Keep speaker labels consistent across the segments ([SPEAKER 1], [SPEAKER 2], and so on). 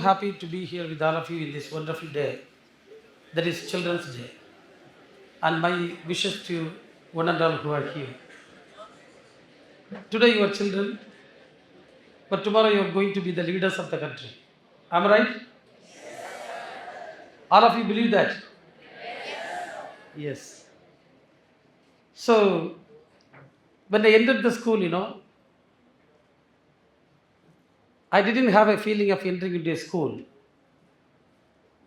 [SPEAKER 1] happy to be here with all of you in this wonderful day. That is Children's Day. And my wishes to one and all who are here. Today you are children, but tomorrow you are going to be the leaders of the country. Am I right? All of you believe that? Yes. So, when I entered the school, I didn't have a feeling of entering into a school.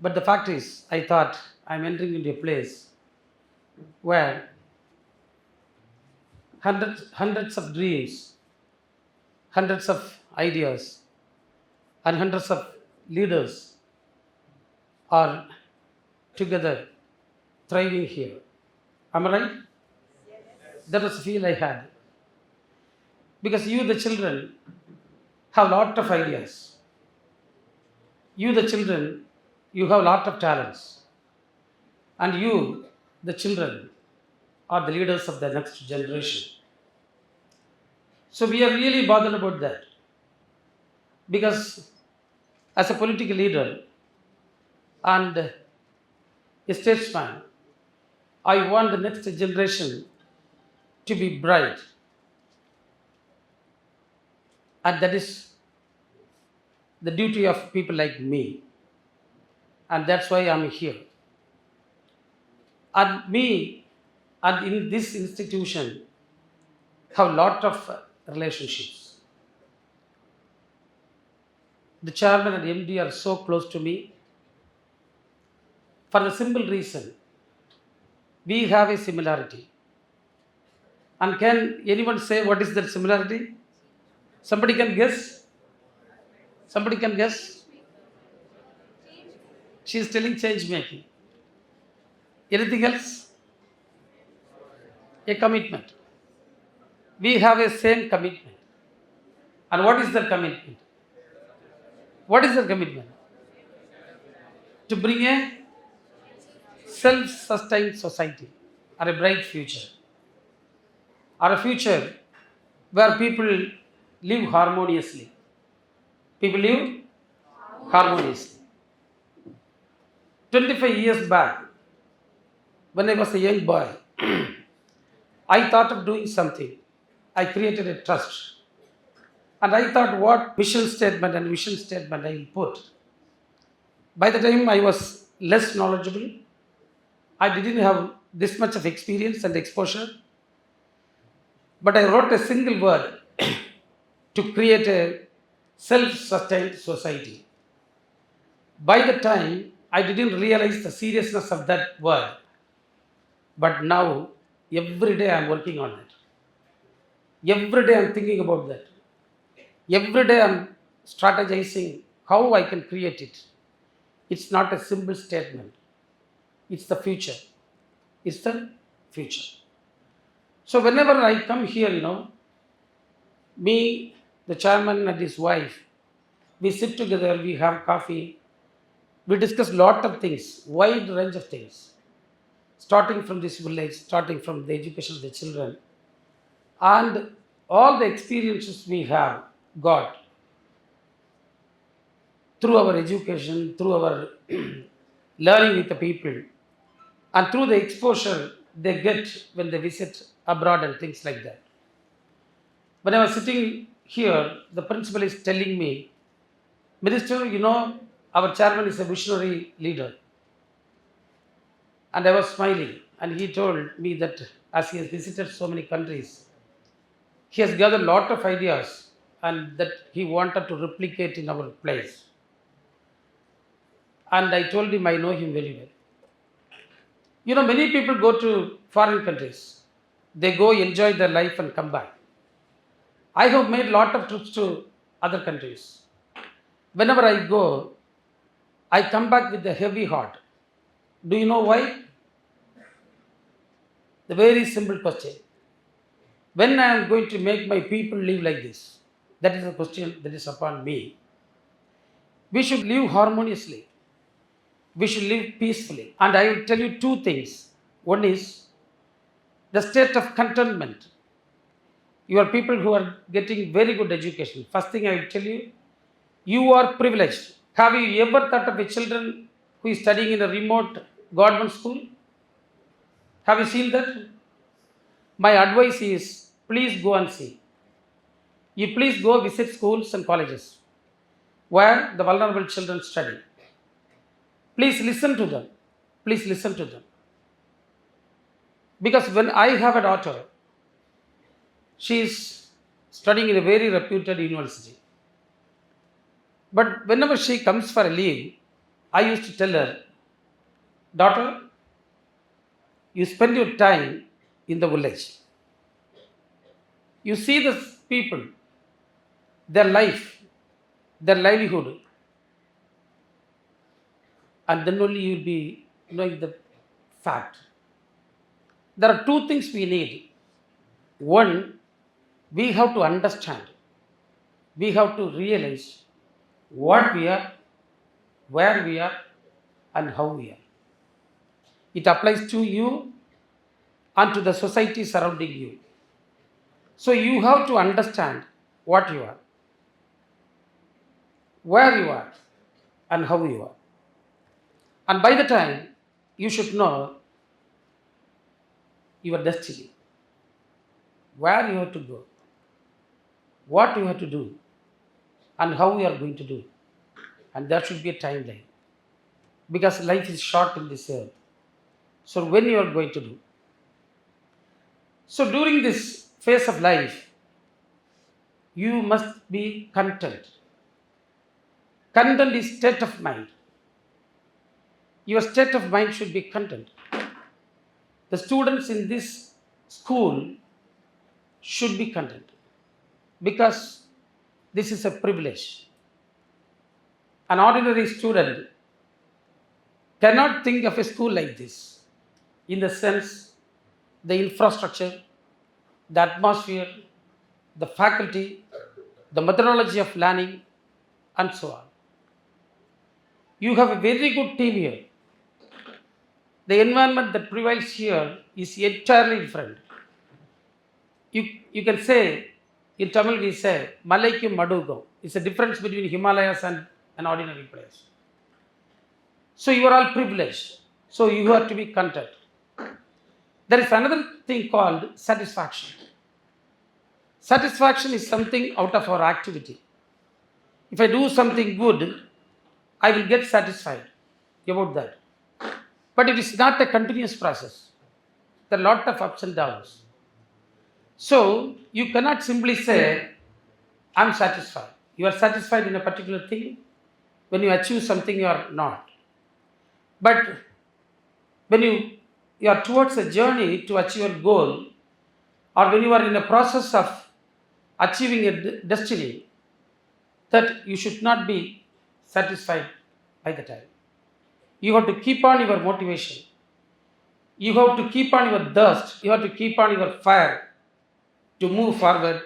[SPEAKER 1] But the fact is, I thought I'm entering into a place where hundreds of dreams, hundreds of ideas, and hundreds of leaders are together thriving here. Am I right? That was the feel I had. Because you, the children, have lot of ideas. You, the children, you have lot of talents. And you, the children, are the leaders of the next generation. So we are really bothered about that. Because as a political leader and a statesman, I want the next generation to be bright. And that is the duty of people like me. And that's why I'm here. And me and in this institution have lot of relationships. The chairman and MD are so close to me for the simple reason we have a similarity. And can anyone say what is that similarity? Somebody can guess? Somebody can guess? She is telling change making. Anything else? A commitment. We have a same commitment. And what is that commitment? What is the commitment? To bring a self-sustained society or a bright future. Or a future where people live harmoniously. People live harmoniously. 25 years back, when I was a young boy, I thought of doing something. I created a trust. And I thought what mission statement and vision statement I will put. By the time I was less knowledgeable, I didn't have this much of experience and exposure. But I wrote a single word to create a self-sustained society. By the time, I didn't realize the seriousness of that word. But now, every day I'm working on it. Every day I'm thinking about that. Every day I'm strategizing how I can create it. It's not a simple statement. It's the future. It's the future. So whenever I come here, me, the chairman and his wife, we sit together, we have coffee, we discuss lot of things, wide range of things, starting from this village, starting from the education of the children, and all the experiences we have got through our education, through our learning with the people, and through the exposure they get when they visit abroad and things like that. When I was sitting here, the principal is telling me, Minister, our chairman is a visionary leader. And I was smiling. And he told me that as he has visited so many countries, he has gathered a lot of ideas and that he wanted to replicate in our place. And I told him I know him very well. Many people go to foreign countries. They go enjoy their life and come back. I have made a lot of trips to other countries. Whenever I go, I come back with a heavy heart. Do you know why? The very simple question. When I am going to make my people live like this? That is the question that is upon me. We should live harmoniously. We should live peacefully. And I will tell you two things. One is the state of contentment. You are people who are getting very good education. First thing I will tell you, you are privileged. Have you ever thought of a children who is studying in a remote government school? Have you seen that? My advice is please go and see. You please go visit schools and colleges where the vulnerable children study. Please listen to them. Please listen to them. Because when I have a daughter, she is studying in a very reputed university. But whenever she comes for a leave, I used to tell her, daughter, you spend your time in the village. You see the people, their life, their livelihood, and then only you will be knowing the fact. There are two things we need. One, we have to understand, we have to realize what we are, where we are, and how we are. It applies to you and to the society surrounding you. So you have to understand what you are, where you are, and how you are. And by the time, you should know your destiny, where you have to go, what you have to do, and how you are going to do. And there should be a timeline. Because life is short in this earth. So when you are going to do. So during this phase of life, you must be content. Content is state of mind. Your state of mind should be content. The students in this school should be content because this is a privilege. An ordinary student cannot think of a school like this in the sense, the infrastructure, the atmosphere, the faculty, the methodology of learning, and so on. You have a very good team here. The environment that prevails here is entirely different. You can say, in Tamil we say, Malaikum Madugam. It's a difference between Himalayas and an ordinary place. So you are all privileged. So you have to be content. There is another thing called satisfaction. Satisfaction is something out of our activity. If I do something good, I will get satisfied about that. But it is not a continuous process. There are a lot of ups and downs. So you cannot simply say, I am satisfied. You are satisfied in a particular thing. When you achieve something, you are not. But when you are towards a journey to achieve your goal, or when you are in a process of achieving a destiny, that you should not be satisfied by the time. You have to keep on your motivation. You have to keep on your thirst. You have to keep on your fire to move forward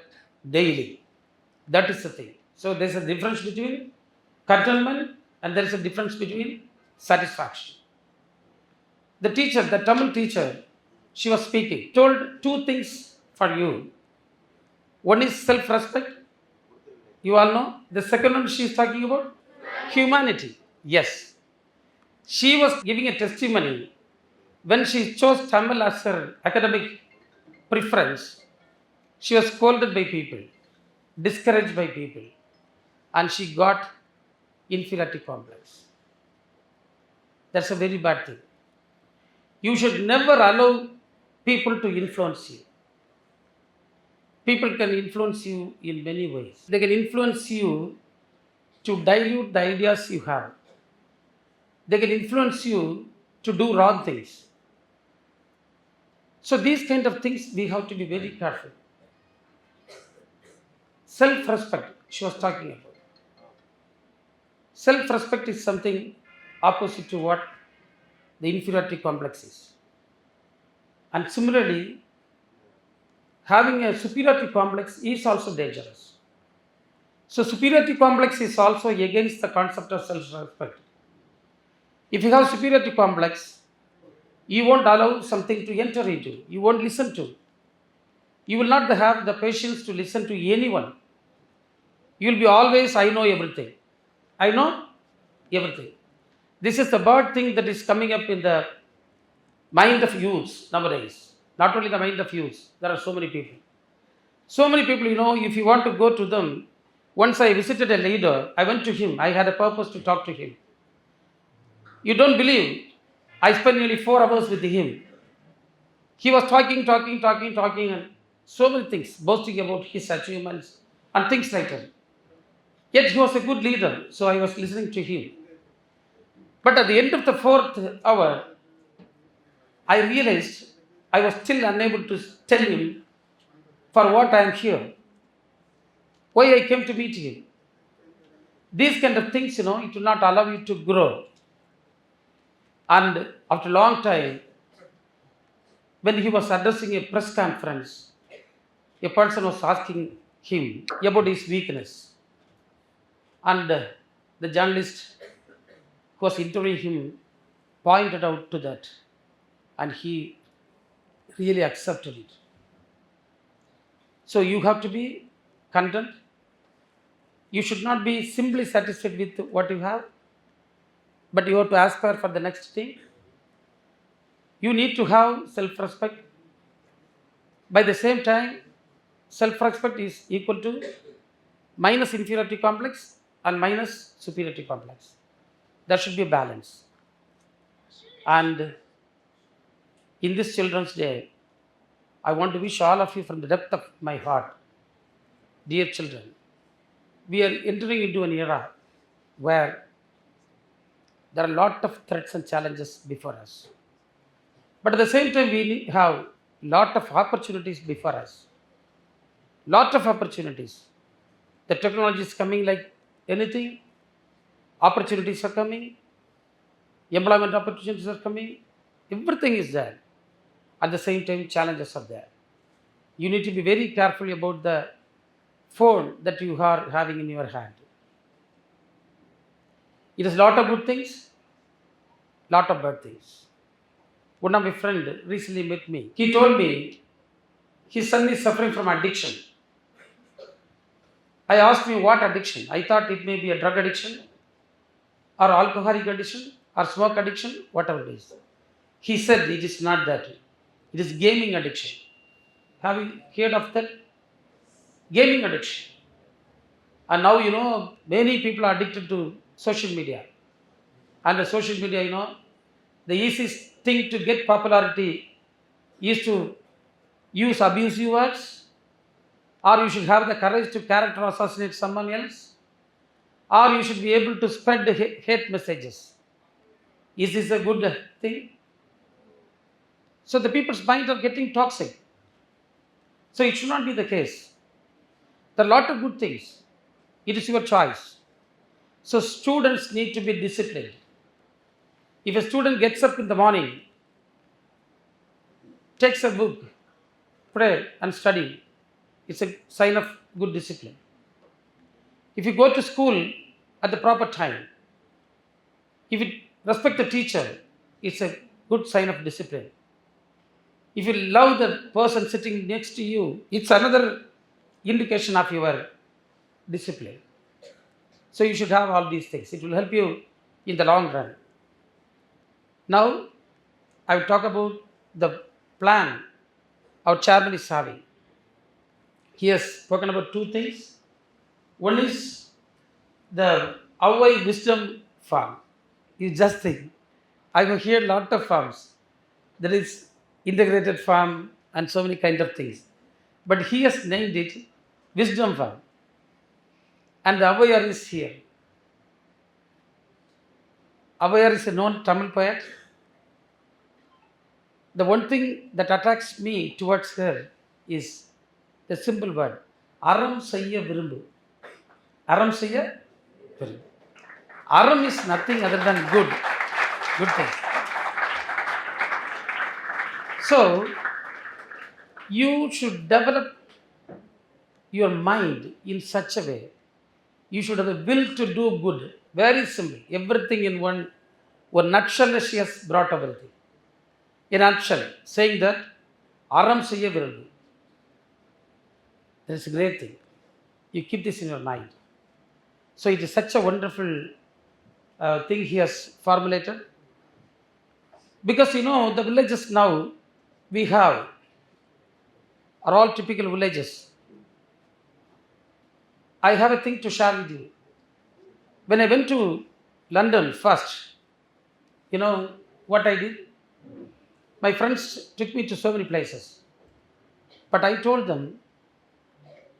[SPEAKER 1] daily. That is the thing. So there is a difference between contentment and there is a difference between satisfaction. The teacher, the Tamil teacher, she was speaking, told two things for you. One is self-respect. You all know. The second one she is talking about humanity. Yes. She was giving a testimony when she chose Tamil as her academic preference. She was scolded by people, discouraged by people, and she got inferiority complex. That's a very bad thing. You should never allow people to influence you. People can influence you in many ways. They can influence you to dilute the ideas you have. They can influence you to do wrong things. So these kind of things we have to be very careful. Self-respect, she was talking about. Self-respect is something opposite to what the inferiority complex is. And similarly, having a superiority complex is also dangerous. So superiority complex is also against the concept of self-respect. If you have superiority complex, you won't allow something to enter into. You won't listen to. You will not have the patience to listen to anyone. You will be always, I know everything. I know everything. This is the bad thing that is coming up in the mind of youths nowadays. Not only the mind of youths, there are so many people. So many people, if you want to go to them, once I visited a leader, I went to him. I had a purpose to talk to him. You don't believe, I spent nearly 4 hours with him. He was talking, and so many things, boasting about his achievements and things like that. Yet he was a good leader, so I was listening to him. But at the end of the fourth hour, I realized I was still unable to tell him for what I am here, why I came to meet him. These kind of things, it will not allow you to grow. And after a long time, when he was addressing a press conference, a person was asking him about his weakness. And the journalist who was interviewing him pointed out to that, and he really accepted it. So you have to be content. You should not be simply satisfied with what you have, but you have to aspire for the next thing. You need to have self-respect. By the same time, self-respect is equal to minus inferiority complex and minus superiority complex. There should be a balance. And in this Children's Day, I want to wish all of you from the depth of my heart, dear children, we are entering into an era where there are a lot of threats and challenges before us. But at the same time, we have a lot of opportunities before us. Lot of opportunities. The technology is coming like anything. Opportunities are coming. Employment opportunities are coming. Everything is there. At the same time, challenges are there. You need to be very careful about the phone that you are having in your hand. It has a lot of good things, lot of bad things. One of my friends recently met me. He told me his son is suffering from addiction. I asked him what addiction. I thought it may be a drug addiction or alcoholic addiction or smoke addiction, whatever it is. He said it is not that. It is gaming addiction. Have you heard of that? Gaming addiction. And now, many people are addicted to social media. And the social media, the easiest thing to get popularity is to use abusive words, or you should have the courage to character assassinate someone else, or you should be able to spread the hate messages. Is this a good thing? So the people's minds are getting toxic. So it should not be the case. There are a lot of good things. It is your choice. So students need to be disciplined. If a student gets up in the morning, takes a book, pray and study, it's a sign of good discipline. If you go to school at the proper time, if you respect the teacher, it's a good sign of discipline. If you love the person sitting next to you, it's another indication of your discipline. So you should have all these things. It will help you in the long run. Now, I will talk about the plan our chairman is having. He has spoken about two things. One is the Avai Wisdom Farm. You just think, I have heard a lot of farms. There is integrated farm and so many kind of things. But he has named it Wisdom Farm. And the Avayar is here. Avayar is a known Tamil poet. The one thing that attracts me towards her is the simple word, Aram Sayya Virumbu. Aram Sayya Virumbu. Aram is nothing other than good things. So, you should develop your mind in such a way. You should have a will to do good. Very simple. Everything in one nutshell, she has brought everything. In a nutshell, saying that Aram Sayya Virumbu. That is a great thing. You keep this in your mind. So it is such a wonderful thing he has formulated. Because the villages now we have are all typical villages. I have a thing to share with you. When I went to London first, you know what I did? My friends took me to so many places. But I told them,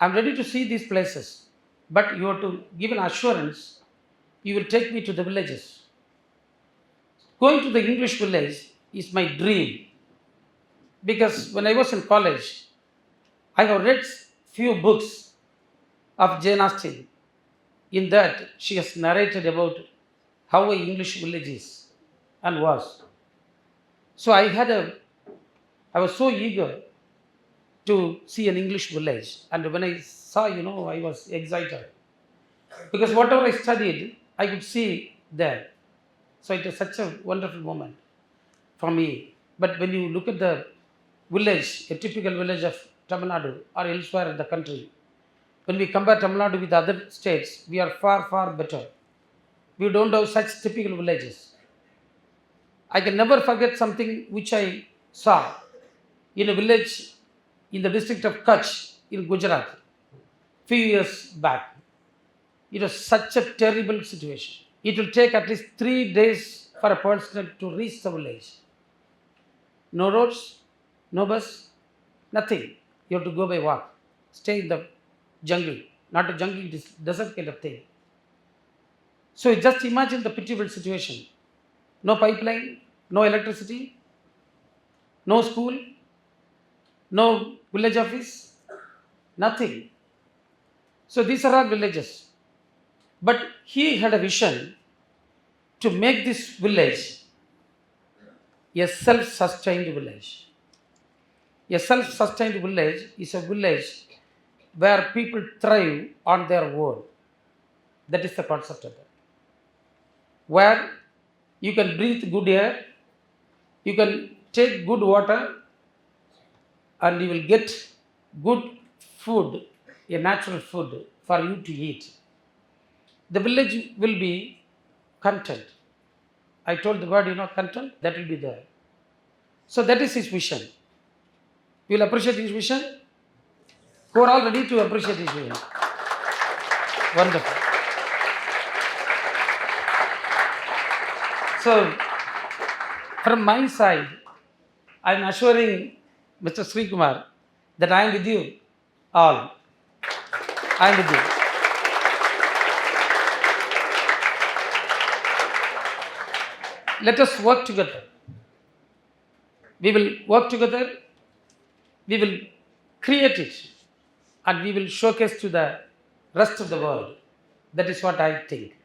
[SPEAKER 1] I'm ready to see these places. But you have to give an assurance you will take me to the villages. Going to the English village is my dream because when I was in college, I have read few books of Jane Austen. In that, she has narrated about how a English village is and was. So I was so eager to see an English village, and when I saw, I was excited because whatever I studied, I could see there. So it was such a wonderful moment for me. But when you look at the village, a typical village of Tamil Nadu or elsewhere in the country, when we compare Tamil Nadu with other states, we are far, far better. We don't have such typical villages. I can never forget something which I saw in a village in the district of Kutch in Gujarat few years back. It was such a terrible situation. It will take at least 3 days for a person to reach the village. No roads, no bus, nothing. You have to go by walk. Stay in the jungle. Not a jungle, it is desert kind of thing. So just imagine the pitiable situation. No pipeline, no electricity, no school, no village office, nothing. So these are all villages. But he had a vision to make this village a self-sustained village. A self-sustained village is a village where people thrive on their own. That is the concept of it. Where you can breathe good air, you can take good water, and you will get good food, a natural food for you to eat. The village will be content. I told the word, content, that will be there. So that is his vision. You will appreciate his vision? Who are all ready to appreciate his vision? Wonderful. So, from my side, I am assuring Mr. Sri Kumar that I am with you all. I am with you. Let us work together. We will work together. We will create it. And we will showcase to the rest of the world. That is what I think.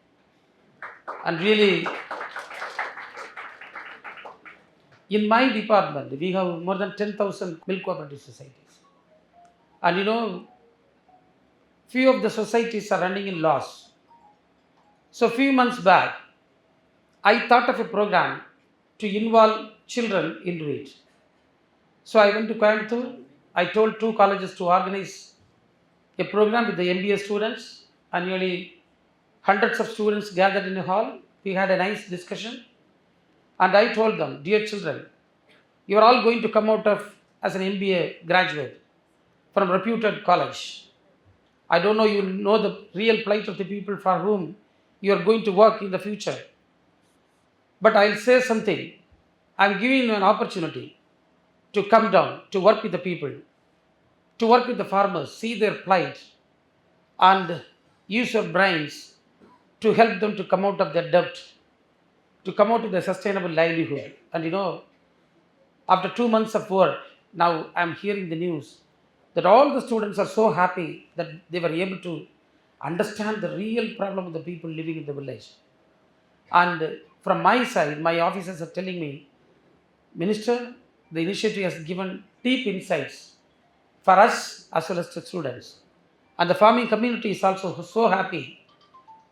[SPEAKER 1] And really, in my department, we have more than 10,000 milk cooperative societies. And few of the societies are running in loss. So few months back, I thought of a program to involve children into it. So I went to Coimbatore. I told 2 colleges to organize a program with the MBA students, and nearly hundreds of students gathered in a hall. We had a nice discussion. And I told them, dear children, you are all going to come out of as an MBA graduate from a reputed college. I don't know, you know the real plight of the people for whom you are going to work in the future. But I'll say something. I'm giving you an opportunity to come down, to work with the people, to work with the farmers, see their plight, and use your brains to help them to come out of their debt, to come out of their sustainable livelihood. And after 2 months of work, now I'm hearing the news that all the students are so happy that they were able to understand the real problem of the people living in the village. And from my side, my officers are telling me, Minister, the initiative has given deep insights for us as well as the students. And the farming community is also so happy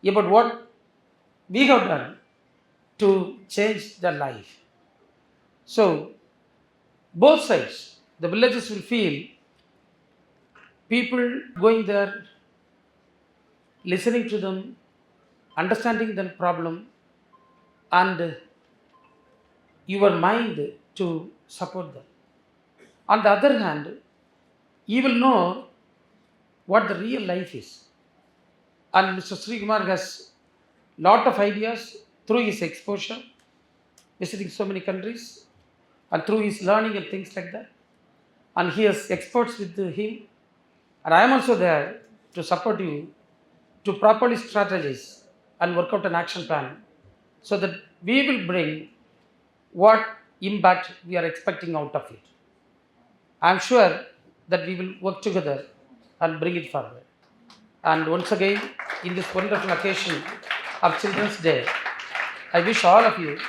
[SPEAKER 1] about what we have done to change their life. So, both sides, the villages will feel people going there, listening to them, understanding their problem, and your mind to support them. On the other hand, you will know what the real life is. And Mr. Sri Kumar has lot of ideas through his exposure, visiting so many countries, and through his learning and things like that. And he has experts with him, and I am also there to support you to properly strategize and work out an action plan so that we will bring what impact we are expecting out of it. I am sure that we will work together and bring it forward. And once again, in this wonderful occasion of Children's Day, I wish all of you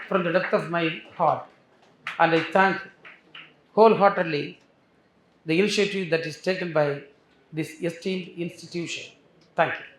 [SPEAKER 1] from the depth of my heart, and I thank wholeheartedly the initiative that is taken by this esteemed institution. Thank you.